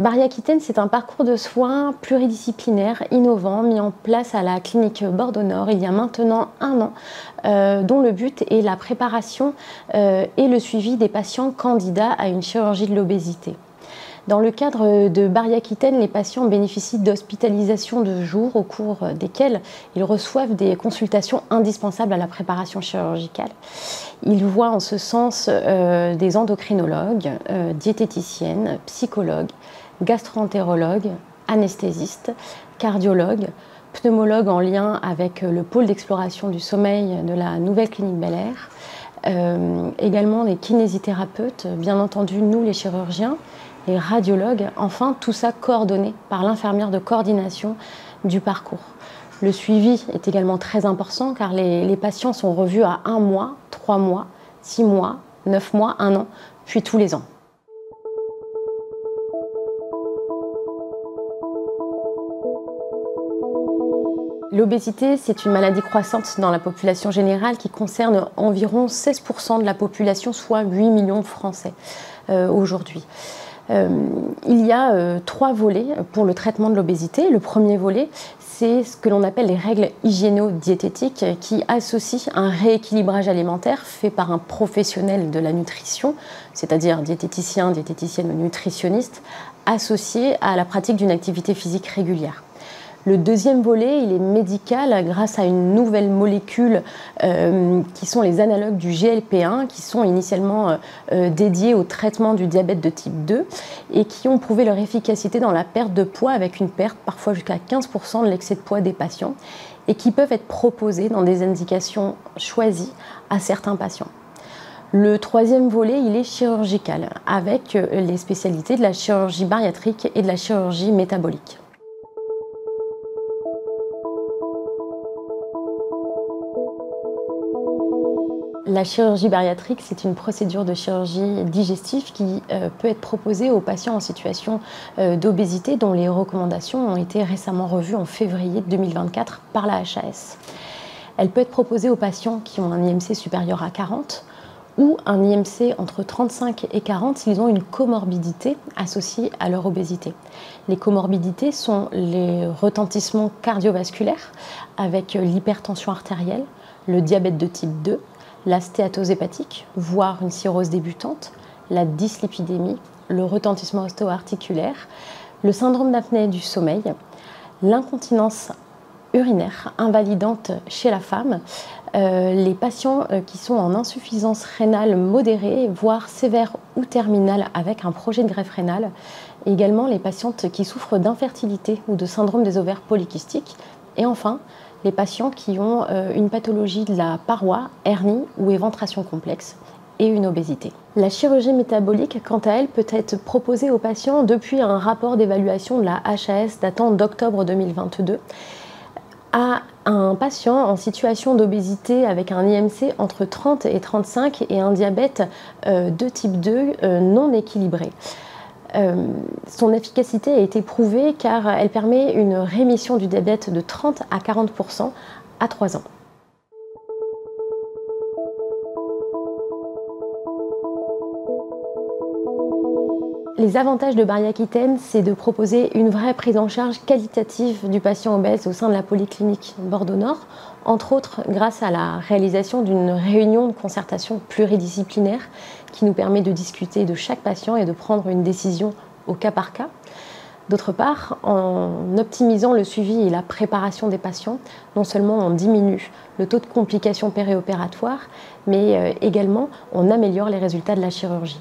Bari-Aquitaine, c'est un parcours de soins pluridisciplinaire, innovant, mis en place à la clinique Bordeaux-Nord il y a maintenant 1 an, dont le but est la préparation et le suivi des patients candidats à une chirurgie de l'obésité. Dans le cadre de Bari-Aquitaine, les patients bénéficient d'hospitalisations de jour au cours desquelles ils reçoivent des consultations indispensables à la préparation chirurgicale. Ils voient en ce sens des endocrinologues, diététiciennes, psychologues, gastro-entérologues, anesthésistes, cardiologues, pneumologues en lien avec le pôle d'exploration du sommeil de la nouvelle clinique Bel-Air, également les kinésithérapeutes, bien entendu nous les chirurgiens, les radiologues, enfin tout ça coordonné par l'infirmière de coordination du parcours. Le suivi est également très important car les patients sont revus à 1 mois, 3 mois, 6 mois, 9 mois, 1 an, puis tous les ans. L'obésité, c'est une maladie croissante dans la population générale qui concerne environ 16% de la population, soit 8 millions de Français aujourd'hui. Il y a 3 volets pour le traitement de l'obésité. Le premier volet, c'est ce que l'on appelle les règles hygiéno-diététiques qui associent un rééquilibrage alimentaire fait par un professionnel de la nutrition, c'est-à-dire diététicien, diététicienne ou nutritionniste, associé à la pratique d'une activité physique régulière. Le deuxième volet, il est médical grâce à une nouvelle molécule qui sont les analogues du GLP-1 qui sont initialement dédiés au traitement du diabète de type 2 et qui ont prouvé leur efficacité dans la perte de poids avec une perte parfois jusqu'à 15% de l'excès de poids des patients et qui peuvent être proposés dans des indications choisies à certains patients. Le troisième volet, il est chirurgical avec les spécialités de la chirurgie bariatrique et de la chirurgie métabolique. La chirurgie bariatrique, c'est une procédure de chirurgie digestive qui peut être proposée aux patients en situation d'obésité dont les recommandations ont été récemment revues en février 2024 par la HAS. Elle peut être proposée aux patients qui ont un IMC supérieur à 40 ou un IMC entre 35 et 40 s'ils ont une comorbidité associée à leur obésité. Les comorbidités sont les retentissements cardiovasculaires avec l'hypertension artérielle, le diabète de type 2, la stéatose hépatique, voire une cirrhose débutante, la dyslipidémie, le retentissement ostéo-articulaire, le syndrome d'apnée du sommeil, l'incontinence urinaire invalidante chez la femme, les patients qui sont en insuffisance rénale modérée, voire sévère ou terminale avec un projet de greffe rénale, et également les patientes qui souffrent d'infertilité ou de syndrome des ovaires polykystiques, et enfin les patients qui ont une pathologie de la paroi, hernie ou éventration complexe et une obésité. La chirurgie métabolique, quant à elle, peut être proposée aux patients depuis un rapport d'évaluation de la HAS datant d'octobre 2022 à un patient en situation d'obésité avec un IMC entre 30 et 35 et un diabète de type 2 non équilibré. Son efficacité a été prouvée car elle permet une rémission du diabète de 30 à 40% à 3 ans. Les avantages de Bari-Aquitaine, c'est de proposer une vraie prise en charge qualitative du patient obèse au sein de la polyclinique Bordeaux-Nord, entre autres grâce à la réalisation d'une réunion de concertation pluridisciplinaire qui nous permet de discuter de chaque patient et de prendre une décision au cas par cas. D'autre part, en optimisant le suivi et la préparation des patients, non seulement on diminue le taux de complications périopératoires, mais également on améliore les résultats de la chirurgie.